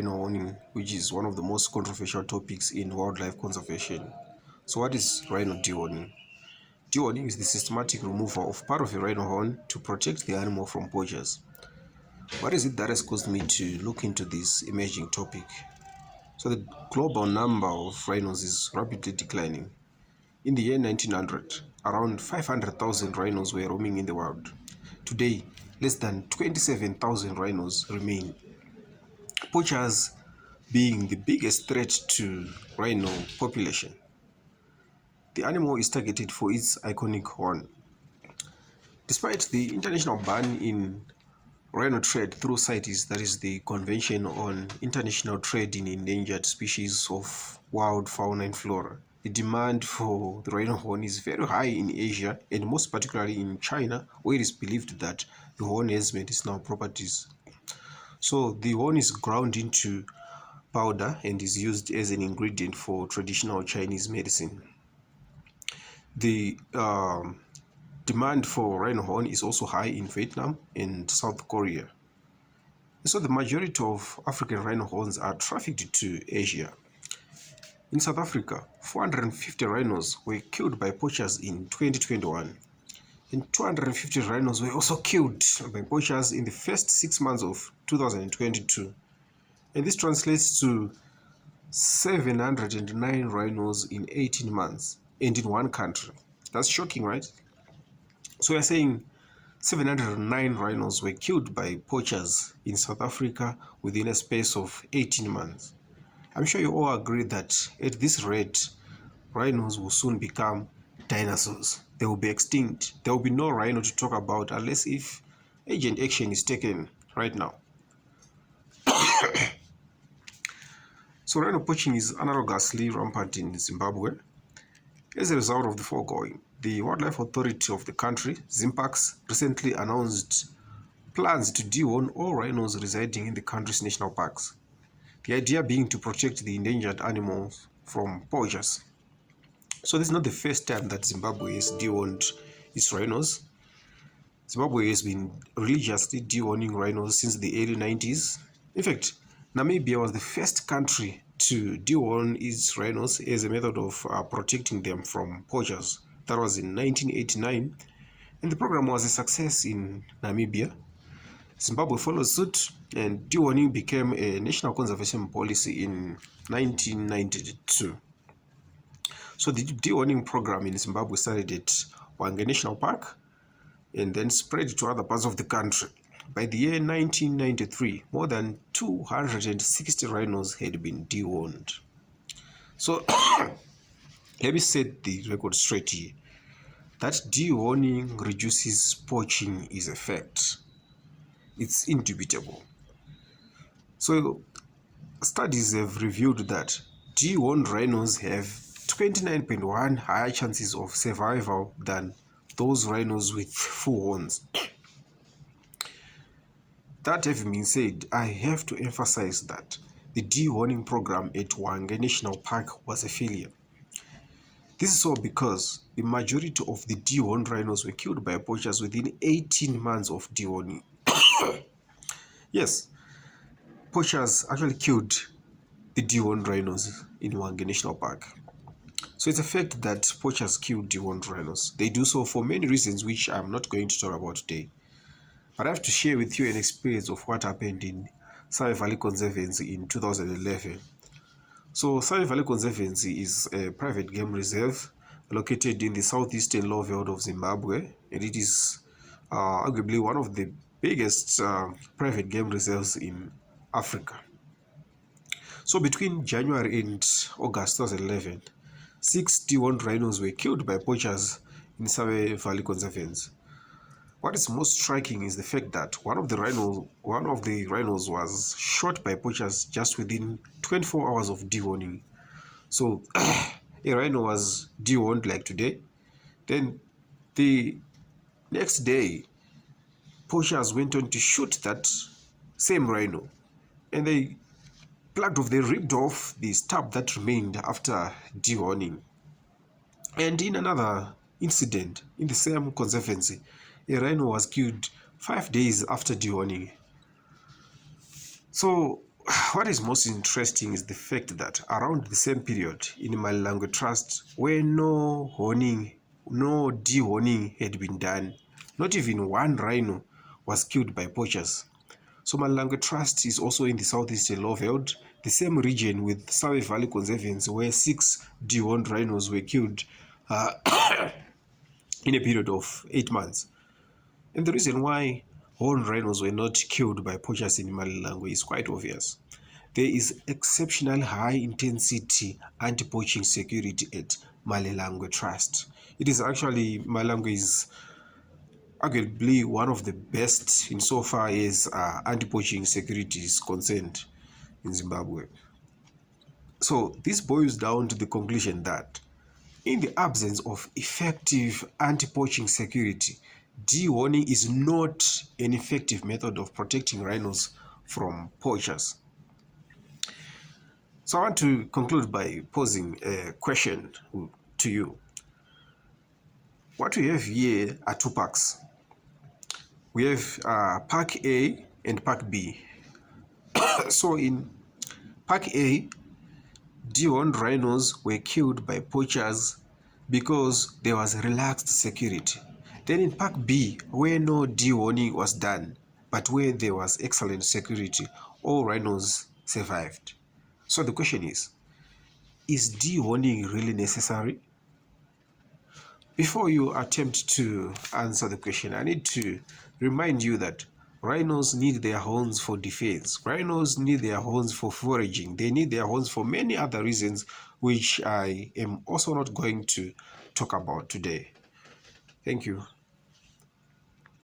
Rhino Dehorning, which is one of the most controversial topics in wildlife conservation. So, what is rhino dehorning? Dehorning is the systematic removal of part of a rhino horn to protect the animal from poachers. What is it that has caused me to look into this emerging topic? So, the global number of rhinos is rapidly declining. In the year 1900, around 500,000 rhinos were roaming in the wild. Today, less than 27,000 rhinos remain. Poachers being the biggest threat to rhino population. The animal is targeted for its iconic horn. Despite the international ban in rhino trade through CITES, that is the Convention on International Trade in Endangered Species of Wild Fauna and Flora, the demand for the rhino horn is very high in Asia and most particularly in China, where it is believed that the horn has medicinal properties. So the horn is ground into powder and is used as an ingredient for traditional Chinese medicine. The demand for rhino horn is also high in Vietnam and South Korea. So the majority of African rhino horns are trafficked to Asia. In South Africa, 450 rhinos were killed by poachers in 2021, and 250 rhinos were also killed by poachers in the first 6 months of 2022. And this translates to 709 rhinos in 18 months and in one country. That's shocking, right? So we're saying 709 rhinos were killed by poachers in South Africa within a space of 18 months. I'm sure you all agree that at this rate, rhinos will soon become dinosaurs. They will be extinct. There will be no rhino to talk about unless if urgent action is taken right now. So rhino poaching is analogously rampant in Zimbabwe. As a result of the foregoing, the Wildlife Authority of the country, ZIMPAX, recently announced plans to dehorn all rhinos residing in the country's national parks. The idea being to protect the endangered animals from poachers. So this is not the first time that Zimbabwe has dehorned its rhinos. Zimbabwe has been religiously dehorning rhinos since the early 90s. In fact, Namibia was the first country to dehorn its rhinos as a method of protecting them from poachers. That was in 1989, and the program was a success in Namibia. Zimbabwe followed suit, and dehorning became a national conservation policy in 1992. So the dehorning program in Zimbabwe started at Hwange National Park and then spread to other parts of the country. By the year 1993, more than 260 rhinos had been dehorned. So let me set the record straight here. That dehorning reduces poaching is a fact. It's indubitable. So studies have revealed that dehorned rhinos have 29.1 higher chances of survival than those rhinos with full horns. That having been said, I have to emphasize that the dehorning program at Hwange National Park was a failure. This is so because the majority of the dehorned rhinos were killed by poachers within 18 months of dehorning. Yes, poachers actually killed the dehorned rhinos in Hwange National Park. So it's a fact that poachers kill dehorned rhinos. They do so for many reasons which I'm not going to talk about today. But I have to share with you an experience of what happened in Save Valley Conservancy in 2011. So Save Valley Conservancy is a private game reserve located in the southeastern lowveld of Zimbabwe, and it is arguably one of the biggest private game reserves in Africa. So between January and August 2011, 6 dehorned rhinos were killed by poachers in Save Valley Conservancy. What is most striking is the fact that one of the rhinos was shot by poachers just within 24 hours of dehorning. So a rhino was dehorned like today. Then the next day, poachers went on to shoot that same rhino, and they ripped off the stub that remained after dehorning. And in another incident in the same conservancy, a rhino was killed 5 days after dehorning. So What is most interesting is the fact that around the same period in Malango Trust, where no dehorning had been done, not even one rhino was killed by poachers. So Malango Trust is also in the southeastern Lowveld, the same region with Surrey Valley Conservancy, where 6 dehorned rhinos were killed uh, in a period of 8 months. And the reason why horned rhinos were not killed by poachers in Malango is quite obvious. There is exceptional high intensity anti-poaching security at Malango Trust. It is actually, Malango is arguably one of the best insofar as anti-poaching security is concerned in Zimbabwe. So this boils down to the conclusion that in the absence of effective anti-poaching security, dehorning is not an effective method of protecting rhinos from poachers. So I want to conclude by posing a question to you. What we have here are two parks. We have Park A and Park B. So in Park A, dehorned rhinos were killed by poachers because there was relaxed security. Then in Park B, where no dehorning was done, but where there was excellent security, all rhinos survived. So the question is dehorning really necessary? Before you attempt to answer the question, I need to remind you that rhinos need their horns for defense. Rhinos need their horns for foraging. They need their horns for many other reasons, which I am also not going to talk about today. Thank you.